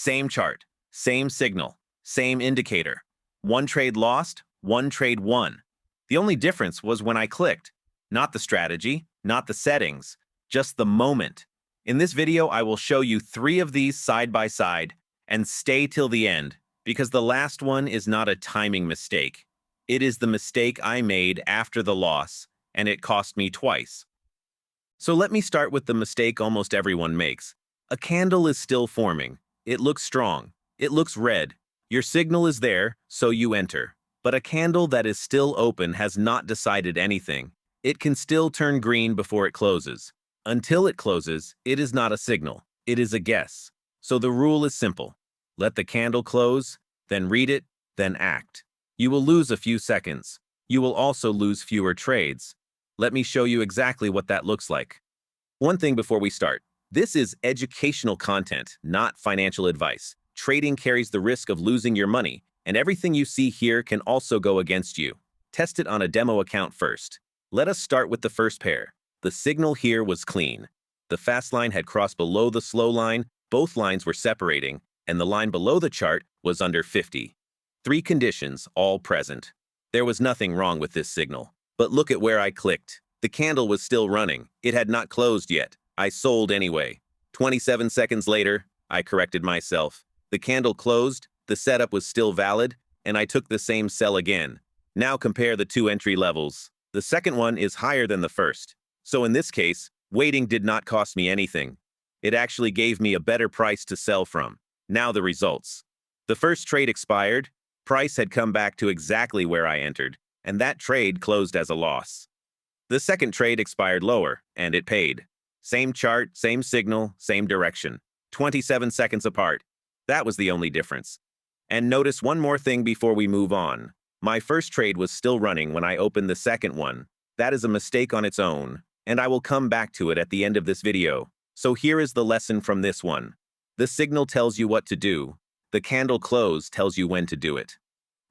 Same chart, same signal, same indicator. One trade lost, one trade won. The only difference was when I clicked. Not the strategy, not the settings, just the moment. In this video, I will show you 3 of these side by side, and stay till the end, because the last one is not a timing mistake. It is the mistake I made after the loss, and it cost me twice. So let me start with the mistake almost everyone makes. A candle is still forming. It looks strong. It looks red. Your signal is there, so you enter. But a candle that is still open has not decided anything. It can still turn green before it closes. Until it closes, it is not a signal. It is a guess. So the rule is simple. Let the candle close, then read it, then act. You will lose a few seconds. You will also lose fewer trades. Let me show you exactly what that looks like. One thing before we start. This is educational content, not financial advice. Trading carries the risk of losing your money, and everything you see here can also go against you. Test it on a demo account first. Let us start with the first pair. The signal here was clean. The fast line had crossed below the slow line, both lines were separating, and the line below the chart was under 50. 3 conditions, all present. There was nothing wrong with this signal. But look at where I clicked. The candle was still running. It had not closed yet. I sold anyway. 27 seconds later, I corrected myself. The candle closed, the setup was still valid, and I took the same sell again. Now compare the 2 entry levels. The second one is higher than the first. So in this case, waiting did not cost me anything. It actually gave me a better price to sell from. Now the results. The first trade expired, price had come back to exactly where I entered, and that trade closed as a loss. The second trade expired lower, and it paid. Same chart, same signal, same direction. 27 seconds apart. That was the only difference. And notice one more thing before we move on. My first trade was still running when I opened the second one. That is a mistake on its own, and I will come back to it at the end of this video. So here is the lesson from this one. The signal tells you what to do. The candle close tells you when to do it.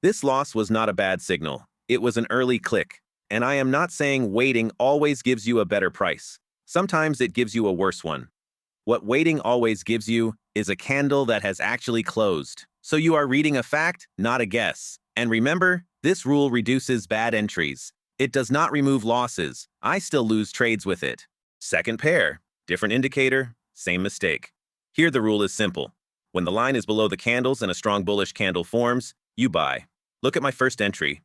This loss was not a bad signal. It was an early click. And I am not saying waiting always gives you a better price. Sometimes it gives you a worse one. What waiting always gives you is a candle that has actually closed. So you are reading a fact, not a guess. And remember, this rule reduces bad entries. It does not remove losses. I still lose trades with it. Second pair, different indicator, same mistake. Here the rule is simple. When the line is below the candles and a strong bullish candle forms, you buy. Look at my first entry.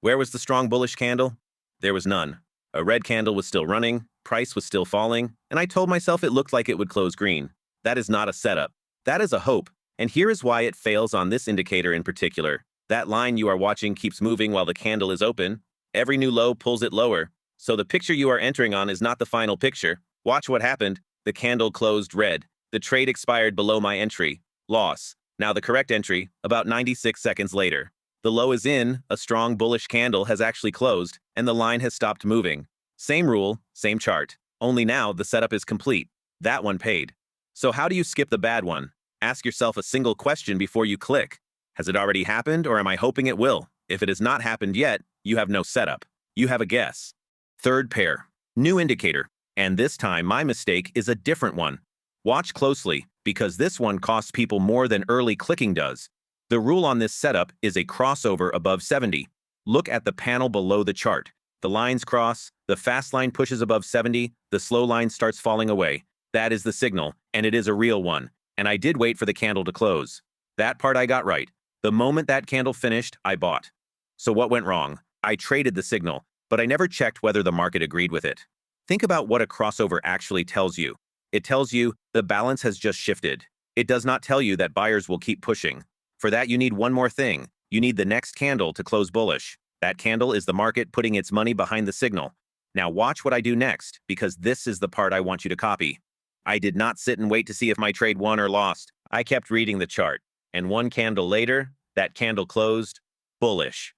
Where was the strong bullish candle? There was none. A red candle was still running, price was still falling, and I told myself it looked like it would close green. That is not a setup. That is a hope. And here is why it fails on this indicator in particular. That line you are watching keeps moving while the candle is open. Every new low pulls it lower. So the picture you are entering on is not the final picture. Watch what happened. The candle closed red. The trade expired below my entry. Loss. Now the correct entry, about 96 seconds later. The low is in, a strong bullish candle has actually closed, and the line has stopped moving. Same rule, same chart. Only now the setup is complete. That one paid. So how do you skip the bad one? Ask yourself a single question before you click. Has it already happened, or am I hoping it will? If it has not happened yet, you have no setup. You have a guess. Third pair, new indicator. And this time my mistake is a different one. Watch closely, because this one costs people more than early clicking does. The rule on this setup is a crossover above 70. Look at the panel below the chart. The lines cross, the fast line pushes above 70, the slow line starts falling away. That is the signal, and it is a real one. And I did wait for the candle to close. That part I got right. The moment that candle finished, I bought. So what went wrong? I traded the signal, but I never checked whether the market agreed with it. Think about what a crossover actually tells you. It tells you the balance has just shifted. It does not tell you that buyers will keep pushing. For that, you need one more thing. You need the next candle to close bullish. That candle is the market putting its money behind the signal. Now watch what I do next, because this is the part I want you to copy. I did not sit and wait to see if my trade won or lost. I kept reading the chart. And one candle later, that candle closed bullish.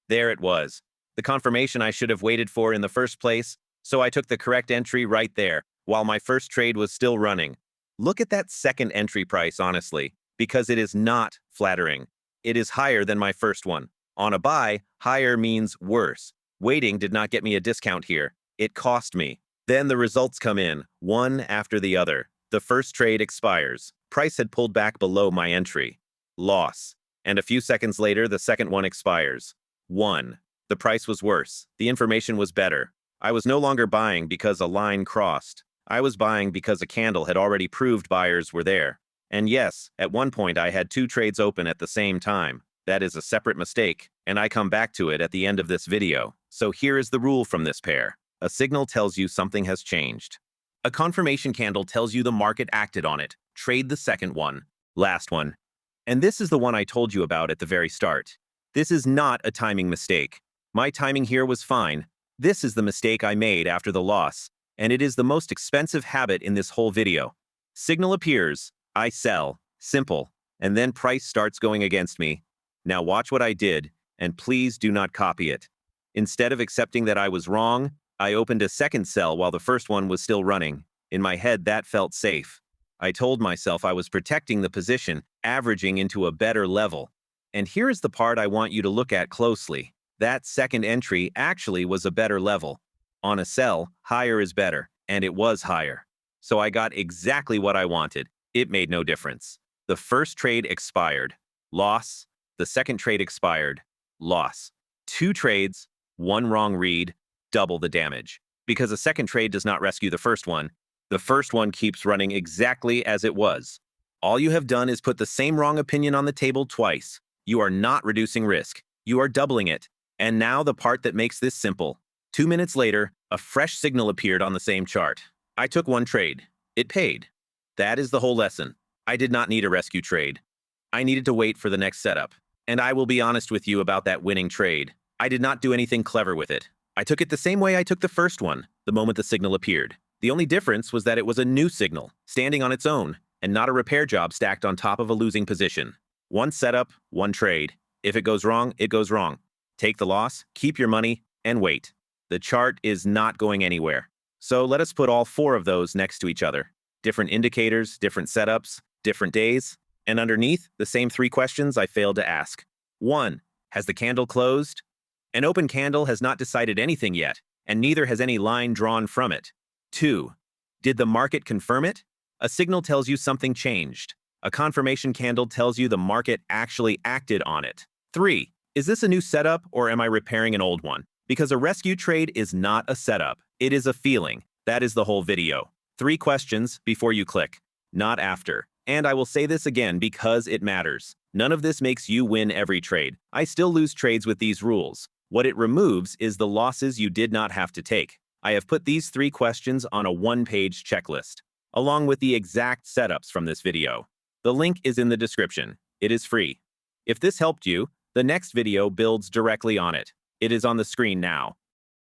There it was. The confirmation I should have waited for in the first place, so I took the correct entry right there, while my first trade was still running. Look at that second entry price, honestly. Because it is not flattering. It is higher than my first one. On a buy, higher means worse. Waiting did not get me a discount here. It cost me. Then the results come in, one after the other. The first trade expires. Price had pulled back below my entry. Loss. And a few seconds later, the second one expires. 1. The price was worse. The information was better. I was no longer buying because a line crossed. I was buying because a candle had already proved buyers were there. And yes, at one point I had 2 trades open at the same time. That is a separate mistake, and I come back to it at the end of this video. So here is the rule from this pair. A signal tells you something has changed. A confirmation candle tells you the market acted on it. Trade the second one. Last one. And this is the one I told you about at the very start. This is not a timing mistake. My timing here was fine. This is the mistake I made after the loss, and it is the most expensive habit in this whole video. Signal appears, I sell, simple, and then price starts going against me. Now watch what I did, and please do not copy it. Instead of accepting that I was wrong, I opened a second sell while the first one was still running. In my head, that felt safe. I told myself I was protecting the position, averaging into a better level. And here is the part I want you to look at closely. That second entry actually was a better level. On a sell, higher is better, and it was higher. So I got exactly what I wanted. It made no difference. The first trade expired. Loss. The second trade expired. Loss. 2 trades, 1 wrong read, double the damage. Because a second trade does not rescue the first one keeps running exactly as it was. All you have done is put the same wrong opinion on the table twice. You are not reducing risk. You are doubling it. And now the part that makes this simple. 2 minutes later, a fresh signal appeared on the same chart. I took 1 trade. It paid. That is the whole lesson. I did not need a rescue trade. I needed to wait for the next setup. And I will be honest with you about that winning trade. I did not do anything clever with it. I took it the same way I took the first one, the moment the signal appeared. The only difference was that it was a new signal, standing on its own, and not a repair job stacked on top of a losing position. 1 setup, 1 trade. If it goes wrong, it goes wrong. Take the loss, keep your money, and wait. The chart is not going anywhere. So let us put all 4 of those next to each other. Different indicators, different setups, different days, and underneath, the same 3 questions I failed to ask. 1. Has the candle closed? An open candle has not decided anything yet, and neither has any line drawn from it. 2. Did the market confirm it? A signal tells you something changed. A confirmation candle tells you the market actually acted on it. 3. Is this a new setup, or am I repairing an old one? Because a rescue trade is not a setup. It is a feeling. That is the whole video. 3 questions before you click, not after. And I will say this again because it matters. None of this makes you win every trade. I still lose trades with these rules. What it removes is the losses you did not have to take. I have put these 3 questions on a 1-page checklist, along with the exact setups from this video. The link is in the description. It is free. If this helped you, the next video builds directly on it. It is on the screen now.